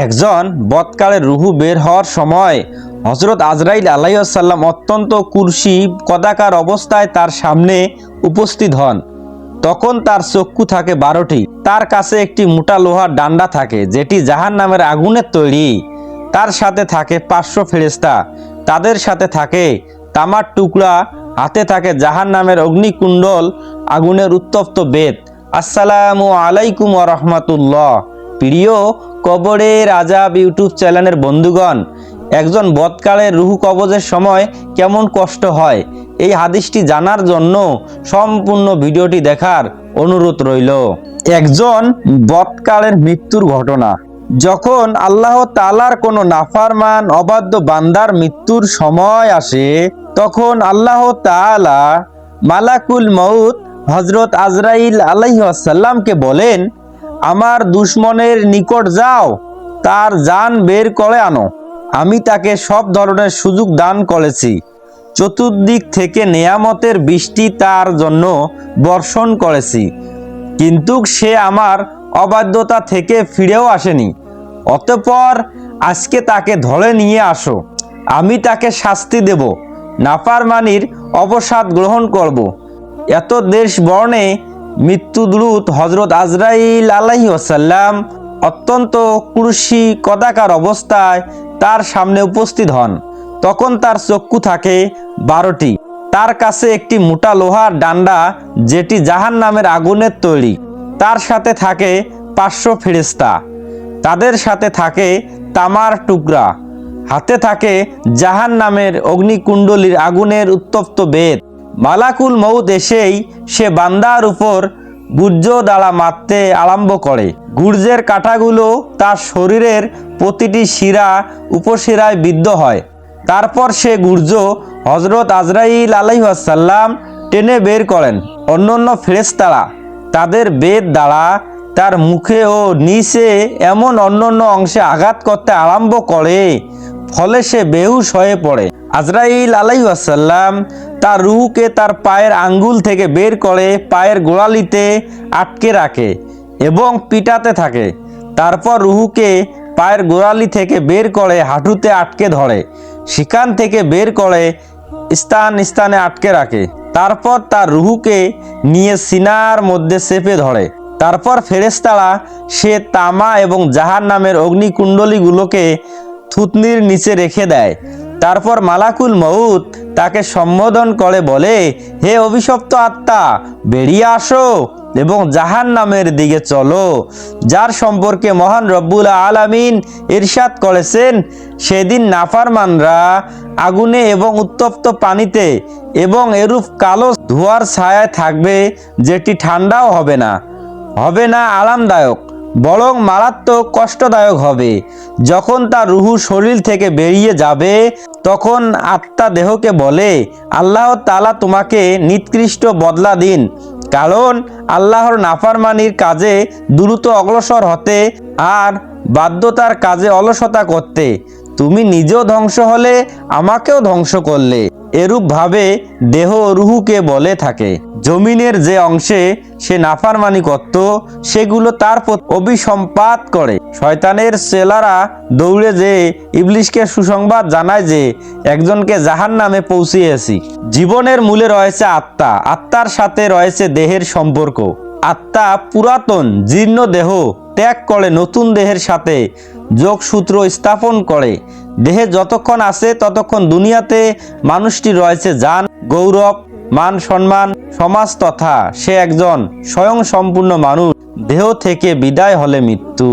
একজন বৎকালের রুহু বের হওয়ার সময় হযরত আজরাইল আলাইহিস সালাম অত্যন্ত কুরসি কদাকার অবস্থায় তার সামনে উপস্থিত হন। তখন তার চক্ষু থাকে 12টি। তার কাছে একটি মোটা লোহার ডান্ডা থাকে, যেটি জাহান্নামের আগুনের তৈরি। তার সাথে থাকে 500 ফেরেশতা, তাদের সাথে থাকে তামার টুকরা, হাতে থাকে জাহান্নামের অগ্নিকুণ্ডল, আগুনের উত্তপ্ত বেত। আসসালামু আলাইকুম ওয়া রাহমাতুল্লাহ। প্রিয় কবরের আযাব ইউটিউব চ্যানেলের বন্ধুগণ, একজন বৎকালের রুহু কবজের সময় কেমন কষ্ট হয়, এই হাদিসটি জানার জন্য সম্পূর্ণ ভিডিওটি দেখার অনুরোধ রইল। একজন বৎকালের মৃত্যুর ঘটনা। যখন আল্লাহ তাআলার কোনো নাফরমান অবাধ্য বান্দার মৃত্যুর সময় আসে, তখন আল্লাহ তাআলা মালাকুল মউত হযরত আজরাইল আলাইহিস সালামকে বলেন, আমার দুশমনের নিকট যাও, তার জান বের করে আনো। আমি তাকে সব ধরনের সুযোগ দান করেছি, চতুর্দিক থেকে নেয়ামতের বৃষ্টি তার জন্য বর্ষণ করেছি, কিন্তু সে আমার অবাধ্যতা থেকে ফিরেও আসেনি। অতঃপর আজকে তাকে ধরে নিয়ে আসো, আমি তাকে শাস্তি দেব, নাফরমানির অবসাদ গ্রহণ করব। এত দেশ বর্ণে মৃত্যুদূত হযরত আজরাইল আলাইহিস সালাম অত্যন্ত কুরসি কদাকার অবস্থায় তার সামনে উপস্থিত হন। তখন তার চক্ষু থাকে 12টি। তার কাছে একটি মোটা লোহার ডান্ডা, যেটি জাহান্নামের আগুনের তৈরি। তার সাথে থাকে 500 ফেরেশতা, তাদের সাথে থাকে তামার টুকরা, হাতে থাকে জাহান্নামের অগ্নিকুণ্ডলীর আগুনের উত্তপ্ত বেত। মালাকুল মউত এসেই সে বান্দার উপর গুর্জ দ্বারা মারতে আরম্ভ করে। গুর্জের কাঁটাগুলো তার শরীরের প্রতিটি শিরা উপশিরায় বিদ্ধ হয়। তারপর সে গুর্জ হযরত আজরাইল আলাইহিস সালাম টেনে বের করেন। অন্যান্য ফেরেশতারা তাদের বেত দ্বারা তার মুখে ও নিচে এমন অন্যান্য অংশে আঘাত করতে আরম্ভ করে, ফলে সে বেহুশ হয়ে পড়ে। আজরাইল আলাইহিস সালাম তার রূহকে তার পায়ের আঙ্গুল থেকে বের করে পায়ের গোড়ালিতে আটকে রাখে এবং পিটাতে থাকে। তারপর রূহকে পায়ের গোড়ালি থেকে বের করে হাঁটুতে আটকে ধরে, সেখান থেকে বের করে স্থানে আটকে রাখে। তারপর তার রূহকে নিয়ে সিনার মধ্যে চেপে ধরে। তারপর ফেরেশতারা সে তামা এবং জাহান্নামের অগ্নিকুণ্ডলীগুলোকে থুতনির নিচে রেখে দেয়। তারপর মালাকুল মউত তাকে সম্বোধন করে বলে, হে অভিশপ্ত আত্মা, বেরিয়ে আসো এবং জাহান্নামের দিকে চলো, যার সম্পর্কে মহান রব্বুল আলামিন ইরশাদ করেছেন, সেদিন নাফরমানরা আগুনে এবং উত্তপ্ত পানিতে এবং এরূপ কালো ধোঁয়ার ছায়ায় থাকবে, যেটি ঠান্ডাও হবে না আরামদায়ক, বরং মারাত্মক কষ্টদায়ক হবে। যখন তার রুহু শরীর থেকে বেরিয়ে যাবে, তখন আত্মা দেহকে বলে, আল্লাহ তাআলা তোমাকে নিকৃষ্ট বদলা দিন, কারণ আল্লাহর নাফরমানির কাজে দ্রুত অগ্রসর হতে আর বাধ্যতার কাজে অলসতা করতে তুমি নিজেও ধ্বংস হলে, আমাকেও ধ্বংস করলে। এরূপভাবে দেহ রুহুকে বলে থাকে। জমিনের যে অংশে সে নাফরমানি করত, সেগুলো তার অভিসম্পাত করে। শয়তানের চেলারা দৌড়ে যে ইবলিশকে সুসংবাদ জানায় যে একজনকে জাহান্নামে পৌঁছিয়েছি। জীবনের মূলে রয়েছে আত্মা, আত্মার সাথে রয়েছে দেহের সম্পর্ক। আত্মা পুরাতন জীর্ণ দেহ ত্যাগ করে নতুন দেহের সাথে যোগসূত্র স্থাপন করে। দেহে যতক্ষণ আছে ততক্ষণ দুনিয়াতে মানুষটি রয়েছে জান, গৌরব, মান সম্মান, সমাজ তথা সে একজন স্বয়ং সম্পূর্ণ মানুষ। দেহ থেকে বিদায় হলে মৃত্যু।